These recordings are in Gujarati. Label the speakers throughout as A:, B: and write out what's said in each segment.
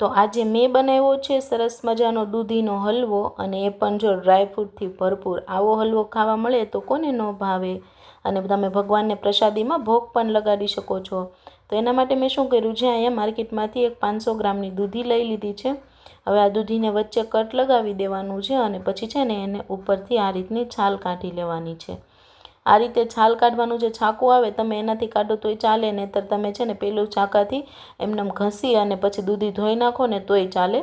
A: તો આજે મેં બનાવ્યો છે સરસ મજાનો દૂધીનો હલવો, અને એ પણ જો ડ્રાયફ્રૂટથી ભરપૂર. આવો હલવો ખાવા મળે તો કોને ન ભાવે, અને તમે ભગવાનને પ્રસાદીમાં ભોગ પણ લગાડી શકો છો. તો એના માટે મેં શું કર્યું છે, અહીંયા માર્કેટમાંથી એક 500 ગ્રામની દૂધી લઈ લીધી છે. હવે આ દૂધીને વચ્ચે કટ લગાવી દેવાનું છે, અને પછી છે ને એને ઉપરથી આ રીતની છાલ કાઢી લેવાની છે. આ રીતે છાલ કાઢવાનું જે છાકું આવે તમે એનાથી કાઢો તોય ચાલે, નહીંતર તમે છે ને પેલું છાકાથી એમને ઘસી અને પછી દૂધી ધોઈ નાખો ને તોય ચાલે.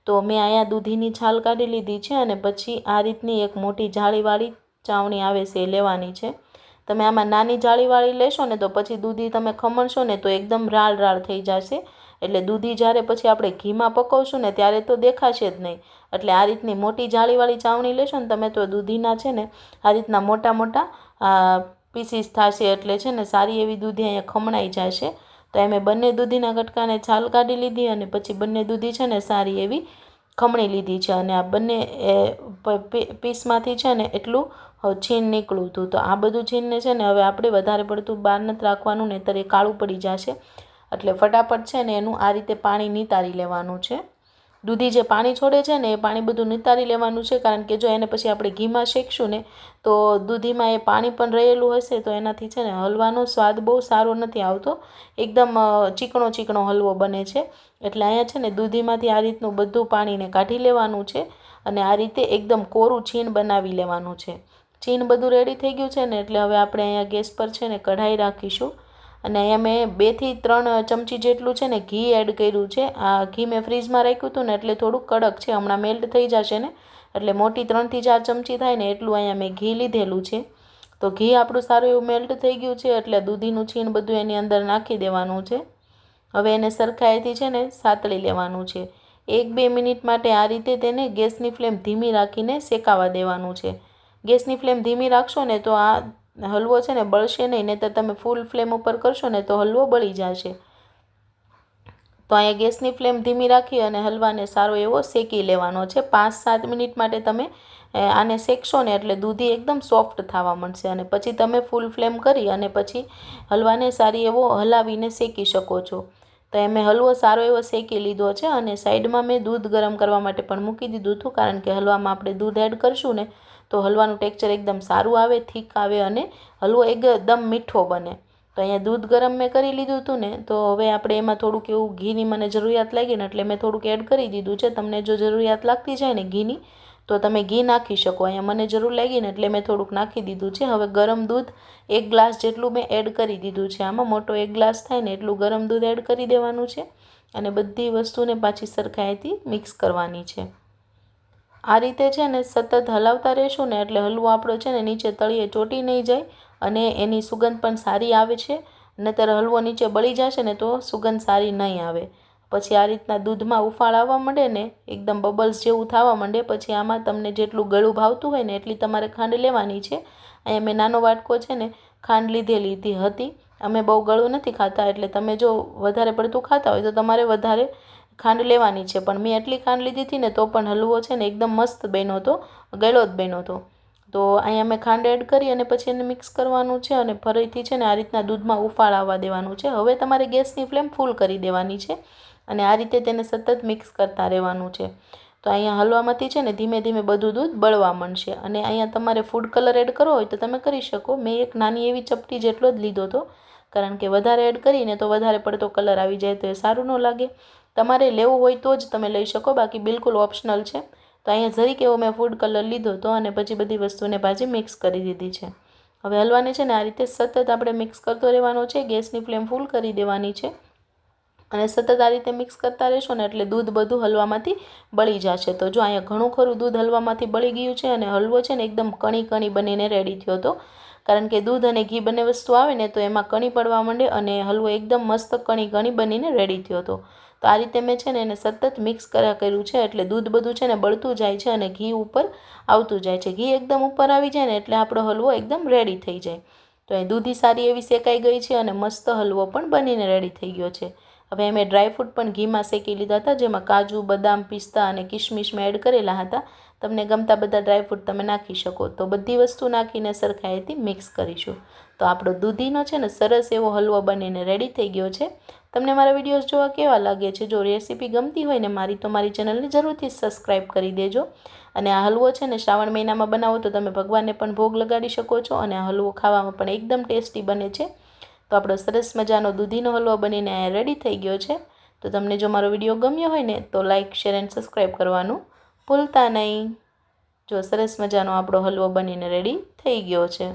A: તો મેં અહીંયા દૂધીની છાલ કાઢી લીધી છે, અને પછી આ રીતની એક મોટી જાળીવાળી ચાવણી આવે છે એ લેવાની છે. તમે આમાં નાની જાળીવાળી લેશો ને તો પછી દૂધી તમે ખમણશો ને તો એકદમ રાળ રાળ થઈ જશે. એટલે દૂધી જ્યારે પછી આપણે ઘીમાં પકવશું ને ત્યારે તો દેખાશે જ નહીં. એટલે આ રીતની મોટી જાળીવાળી ચાવણી લેશો ને તમે તો દૂધીના છે ને આ રીતના મોટા મોટા પીસીસ થશે. એટલે છે ને સારી એવી દૂધી અહીંયા ખમણાઈ જશે. તો એમ બંને દૂધીના કટકાને છાલ કાઢી લીધી, અને પછી બંને દૂધી છે ને સારી એવી ખમણી લીધી છે. અને આ બંને પીસમાંથી છે ને એટલું છીણ નીકળ્યું હતું. તો આ બધું છીણને છે ને હવે આપણે વધારે પડતું બહાર નથી રાખવાનું, નહીંતર એ કાળું પડી જશે. એટલે ફટાફટ છે ને એનું આ રીતે પાણી નિતારી લેવાનું છે. દૂધી જે પાણી છોડે છે ને એ પાણી બધું નિતારી લેવાનું છે, કારણ કે જો એને પછી આપણે ઘીમાં શેકશું ને તો દૂધીમાં એ પાણી પણ રહેલું હશે, તો એનાથી છે ને હલવાનો સ્વાદ બહુ સારો નથી આવતો. એકદમ ચીકણો ચીકણો હલવો બને છે. એટલે અહીંયા છે ને દૂધીમાંથી આ રીતનું બધું પાણીને કાઢી લેવાનું છે, અને આ રીતે એકદમ કોરું છીણ બનાવી લેવાનું છે. છીણ બધું રેડી થઈ ગયું છે ને એટલે હવે આપણે અહીંયા ગેસ પર છે ને કઢાઈ રાખીશું. અને અહીંયા મેં 2 થી 3 ચમચી જેટલું છે ને ઘી એડ કર્યું છે. આ ઘી મેં ફ્રીજમાં રાખ્યું હતું ને એટલે થોડુંક કડક છે, હમણાં મેલ્ટ થઈ જશે ને એટલે મોટી 3 થી 4 ચમચી થાય ને એટલું અહીંયા મેં ઘી લીધેલું છે. તો ઘી આપણું સારું એવું મેલ્ટ થઈ ગયું છે, એટલે દૂધીનું છીણ બધું એની અંદર નાખી દેવાનું છે. હવે એને સરખાઈથી છે ને સાતળી લેવાનું છે. 1-2 મિનિટ માટે આ રીતે તેને ગેસની ફ્લેમ ધીમી રાખીને શેકાવા દેવાનું છે. ગેસની ફ્લેમ ધીમી રાખશો ને તો આ હલવો છે ને બળશે નહીં, નહીંતર તમે ફૂલ ફ્લેમ ઉપર કરશો ને તો હલવો બળી જશે. તો અહીંયા ગેસની ફ્લેમ ધીમી રાખી અને હલવાને સારો એવો શેકી લેવાનો છે. 5-7 મિનિટ માટે તમે આને શેકશો ને એટલે દૂધી એકદમ સોફ્ટ થવા મળશે, અને પછી તમે ફૂલ ફ્લેમ કરી અને પછી હલવાને સારી એવો હલાવીને શેકી શકો છો. તો એ મેં હલવો સારો એવો શેકી લીધો છે, અને સાઈડમાં મેં દૂધ ગરમ કરવા માટે પણ મૂકી દીધું હતું, કારણ કે હલવામાં આપણે દૂધ એડ કરશું ને તો હલવાનું ટેક્સચર એકદમ સારું આવે, થીક આવે, અને હલવો એકદમ મીઠો બને. તો અહીંયા દૂધ ગરમ મેં કરી લીધું હતું ને, તો હવે આપણે એમાં થોડુંક એવું ઘીની મને જરૂરિયાત લાગી ને એટલે મેં થોડુંક એડ કરી દીધું છે. તમને જો જરૂરિયાત લાગતી જાય ને ઘીની તો તમે ઘી નાખી શકો. અહીંયા મને જરૂર લાગી ને એટલે મેં થોડુંક નાખી દીધું છે. હવે ગરમ દૂધ 1 ગ્લાસ જેટલું મેં એડ કરી દીધું છે. આમાં મોટો 1 ગ્લાસ થાય ને એટલું ગરમ દૂધ એડ કરી દેવાનું છે, અને બધી વસ્તુને પાછી સરખાઈથી મિક્સ કરવાની છે. આ રીતે છે ને સતત હલાવતા રહેશું ને એટલે હલવો આપણો છે ને નીચે તળિયે ચોંટી નહીં જાય, અને એની સુગંધ પણ સારી આવે છે. નહીંતર હલવો નીચે બળી જશે ને તો સુગંધ સારી નહીં આવે. પછી આ રીતના દૂધમાં ઉફાળ આવવા માંડે ને એકદમ બબલ્સ જેવું થવા માંડે, પછી આમાં તમને જેટલું ગળું ભાવતું હોય ને એટલી તમારે ખાંડ લેવાની છે. અહીંયા મેં નાનો વાટકો છે ને ખાંડ લીધેલી હતી. અમે બહુ ગળું નથી ખાતા, એટલે તમે જો વધારે પડતું ખાતા હોય તો તમારે વધારે ખાંડ લેવાની છે. પણ મેં એટલી ખાંડ લીધી હતી ને તો પણ હલવો છે ને એકદમ મસ્ત બન્યો હતો, ગળ્યો જ બન્યો હતો. તો અહીંયા મેં ખાંડ એડ કરી અને પછી એને મિક્સ કરવાનું છે, અને ફરીથી છે ને આ રીતના દૂધમાં ઉફાળ આવવા દેવાનું છે. હવે તમારે ગેસની ફ્લેમ ફૂલ કરી દેવાની છે, અને આ રીતે તેને સતત મિક્સ કરતા રહેવાનું છે. તો અહીંયા હલવામાંથી છે ને ધીમે ધીમે બધું દૂધ બળવા માંડશે. અને અહીંયા તમારે ફૂડ કલર એડ કરવો હોય તો તમે કરી શકો. મેં એક નાની એવી ચપટી જેટલો જ લીધો હતો, કારણ કે વધારે એડ કરીને તો વધારે પડતો કલર આવી જાય તો એ સારું ન લાગે. તમારે લેવું હોય તો જ તમે લઈ શકો, બાકી બિલકુલ ઓપ્શનલ છે. તો અહીંયા જરીક એવો મેં ફૂડ કલર લીધો હતો, અને પછી બધી વસ્તુને પાછી મિક્સ કરી દીધી છે. હવે હલવાને છે ને આ રીતે સતત આપણે મિક્સ કરતો રહેવાનો છે. ગેસની ફ્લેમ ફૂલ કરી દેવાની છે, અને સતત આ રીતે મિક્સ કરતા રહેશો ને એટલે દૂધ બધું હલવામાંથી બળી જશે. તો જો અહીંયા ઘણું ખરું દૂધ હલવામાંથી બળી ગયું છે, અને હલવો છે ને એકદમ કણી કણી બનીને રેડી થયો હતો. કારણ કે દૂધ અને ઘી બંને વસ્તુ આવે ને તો એમાં કણી પડવા માંડે, અને હલવો એકદમ મસ્ત કણી કણી બનીને રેડી થયો હતો. તો આ રીતે મેં છે ને એને સતત મિક્સ કર્યું છે, એટલે દૂધ બધું છે ને બળતું જાય છે અને ઘી ઉપર આવતું જાય છે. ઘી એકદમ ઉપર આવી જાય ને એટલે આપણો હલવો એકદમ રેડી થઈ જાય. તો એ દૂધી સારી એવી શેકાઈ ગઈ છે, અને મસ્ત હલવો પણ બનીને રેડી થઈ ગયો છે. હવે મેં ડ્રાયફ્રૂટ પણ ઘીમાં શેકી લીધા હતા, જેમાં કાજુ, બદામ, પિસ્તા અને કિશમિશ મેં એડ કરેલા હતા. તમને ગમતા બધા ડ્રાયફ્રૂટ તમે નાખી શકો. તો બધી વસ્તુ નાખીને સરખાઈથી મિક્સ કરીશું. તો આપણો દૂધીનો છે ને સરસ એવો હલવો બનીને રેડી થઈ ગયો છે. તમને મારા વિડીયોઝ જોવા કેવા લાગે છે? જો રેસીપી ગમતી હોય ને મારી, તો મારી ચેનલને જરૂરથી સબસ્ક્રાઈબ કરી દેજો. અને આ હલવો છે ને શ્રાવણ મહિનામાં બનાવો તો તમે ભગવાનને પણ ભોગ લગાડી શકો છો, અને આ હલવો ખાવામાં પણ એકદમ ટેસ્ટી બને છે. તો આપણો સરસ મજાનો દૂધીનો હલવો બનીને અહીંયા રેડી થઈ ગયો છે. તો તમને જો મારો વિડીયો ગમ્યો હોય ને તો લાઇક, શેર એન્ડ સબસ્ક્રાઈબ કરવાનું ભૂલતા નહીં. જો સરસ મજાનો આપણો હલવો બનીને રેડી થઈ ગયો છે.